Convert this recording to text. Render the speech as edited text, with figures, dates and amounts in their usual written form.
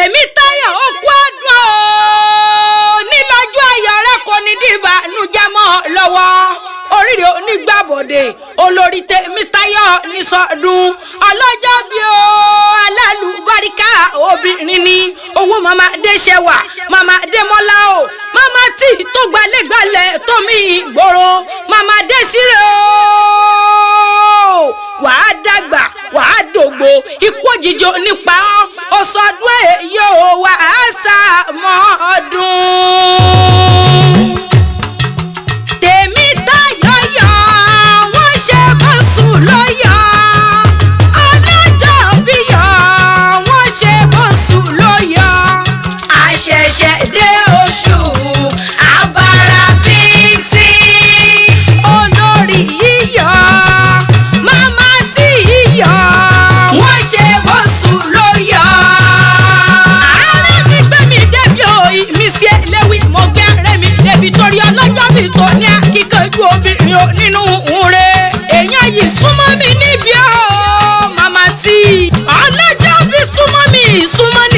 Temitayo okú ọdún nílọ́jọ́ ayọ̀ rẹ̀ kò ní dìbànújẹ́ mọ́ lọ́wọ́ oríire onígbàbọ̀dé olórí Temitayo ní sọdún ọlọ́jọ́ bí o alálùbáríkà obìnrin ni owó mama adéṣẹwà mama adémọ́lá o mama tí tó gbalẹ̀gbalẹ̀ tó mi ìgboro mama adésírè o wàá dàgbà wàá dògbò ikú òjijì nípa ó sọdún èyí ò wàá sàmọ́ ọdún. Temitayo yọ wọ́n ṣe bọ́sù ló yọ ọlọ́jọ́ bí yọ wọ́n ṣe bọ́sù ló yọ àṣẹ̀ṣẹ̀ dé oṣù abara bíntín olórí yíyọ mama tí yíyọ wọ́n ṣe bọ́sù ló yọ. ààrẹ mi gbé mi débi òyì mi sí eléwì mo gbé ààrẹ mi débi torí ọlọ́jọ́ mi tó ní akíkanjú obìnrin ò nínú òǹre èèyàn yìí súnmọ́ mi níbi ó mama tí ọlọ́jọ́ bí súnmọ́ mi súnmọ́ ní.